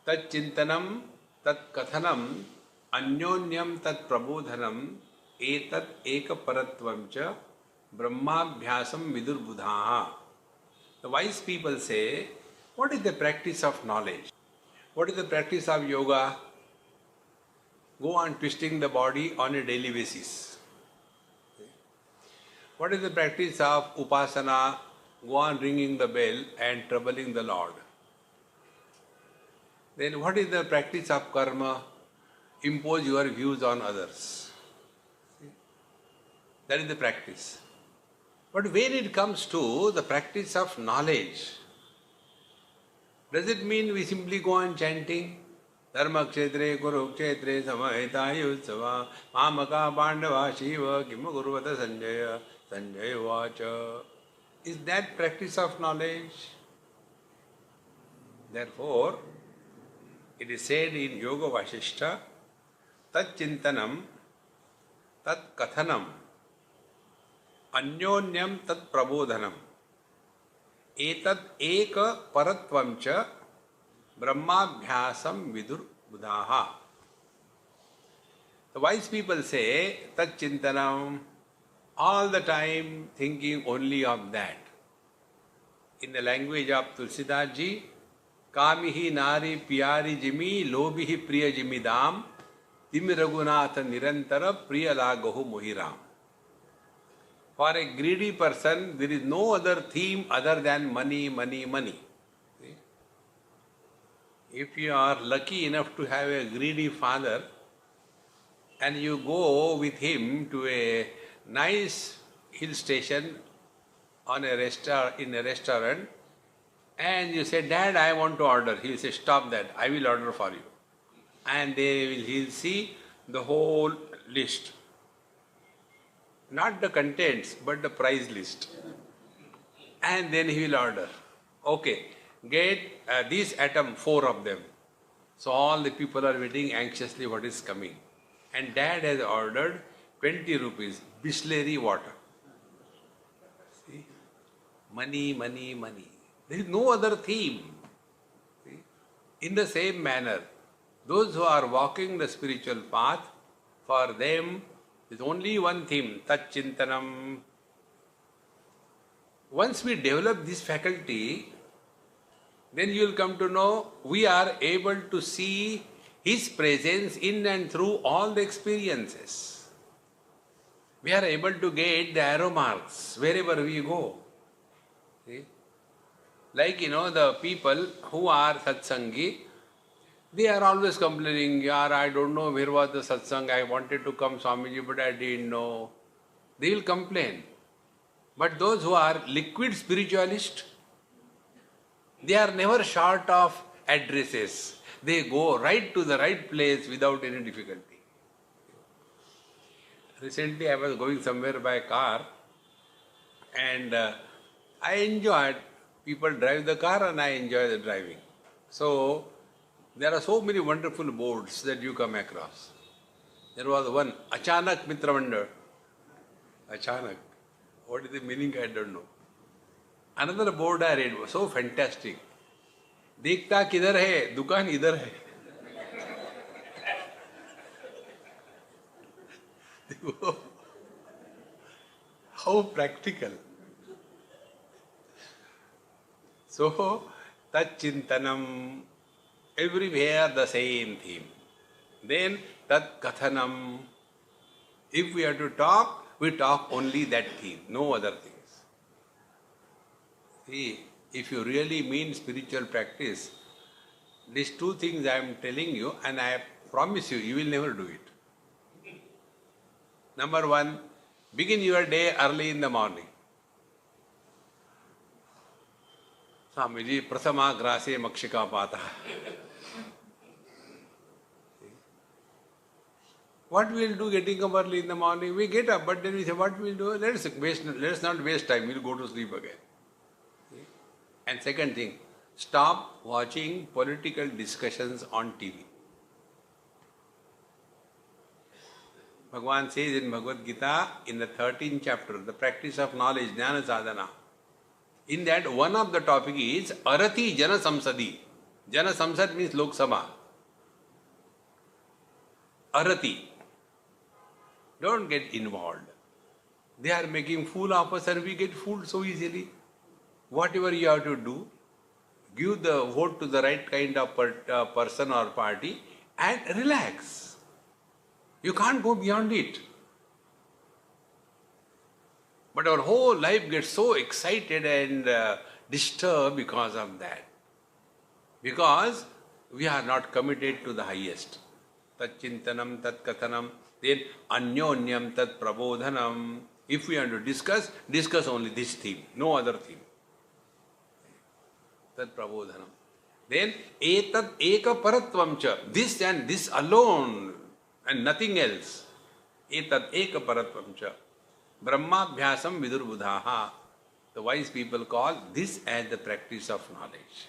तच्चिंतनम तत्कथनम अन्योन्यम तत्प्रबोधनम एतत् एक परत्वं च ब्रह्माभ्यासम विदुर्बुधाः. The wise people say, what is the practice of knowledge? What is the practice of yoga? Go on twisting the body on a daily basis. What is the practice of upasana? Go on ringing the bell and troubling the Lord. Then what is the practice of karma? Impose your views on others. That is the practice. But when it comes to the practice of knowledge, does it mean we simply go on chanting? Dharma kshetre kurukshetre samahitayutsava mamaka pandava shiva kimu guruvata sanjaya sanjaya vacha. Is that practice of knowledge? Therefore, it is said in Yoga Vasishta, tat chintanam, tat kathanam, अन्योन्यम tat prabodhanam, etat eka paratvam cha brahmabhyasam vidur buddhaha. The wise people say, tat chintanam, all the time thinking only of that. In the language of Tulsidas ji, Kamihi nari piyari jimi lobihi priya jimidam timi raghunatha nirantara priya lagahu mohiram. For a greedy person, there is no other theme other than money, money, money. See? If you are lucky enough to have a greedy father and you go with him to a nice hill station in a restaurant and you say, Dad, I want to order. He will say, stop that, I will order for you. And he will see the whole list. Not the contents, but the price list. And then he will order. Okay, get these items, 4 of them. So all the people are waiting anxiously what is coming. And Dad has ordered 20 rupees, Bisleri water. See? Money, money, money. There is no other theme. See? In the same manner, those who are walking the spiritual path, for them, there's only one theme, tat chintanam. Once we develop this faculty, then you will come to know we are able to see His presence in and through all the experiences. We are able to get the arrow marks wherever we go. See? Like, the people who are satsangi, they are always complaining, Yaar, I don't know where was the satsang, I wanted to come Swamiji, but I didn't know. They will complain. But those who are liquid spiritualists, they are never short of addresses. They go right to the right place without any difficulty. Recently I was going somewhere by car and I enjoyed, people drive the car and I enjoy the driving. So, there are so many wonderful boards that you come across. There was one, Achanak Mitra Mandal. Achanak. What is the meaning? I don't know. Another board I read was so fantastic. Dekhta kidhar hai, dukaan idhar hai. How practical. So, tat chintanam, everywhere the same theme. Then tat kathanam. If we are to talk, we talk only that theme, no other things. See, if you really mean spiritual practice, these 2 things I am telling you, and I promise you, you will never do it. Number 1, begin your day early in the morning. Swamiji, prasama grase makshika pata. What we will do getting up early in the morning? We get up, but then we say, what we will do? Let's not waste time, we will go to sleep again. And second thing, stop watching political discussions on TV. Bhagavan says in Bhagavad Gita, in the 13th chapter, the practice of knowledge, Jnana Sadhana. In that, one of the topic is Arati Jana Samsadi. Jana Samsad means Lok Sabha. Arati. Don't get involved. They are making fool of us and we get fooled so easily. Whatever you have to do, give the vote to the right kind of person or party and relax. You can't go beyond it. But our whole life gets so excited and disturbed because of that. Because we are not committed to the highest. Tat chintanam, tat kathanam, then anyonyam, tat prabodhanam. If we have to discuss only this theme, no other theme. Tat prabodhanam. Then etat eka paratvam cha. This and this alone and nothing else. Etat eka paratvam cha. Brahmabhyasam vidurbudhaha. The wise people call this as the practice of knowledge.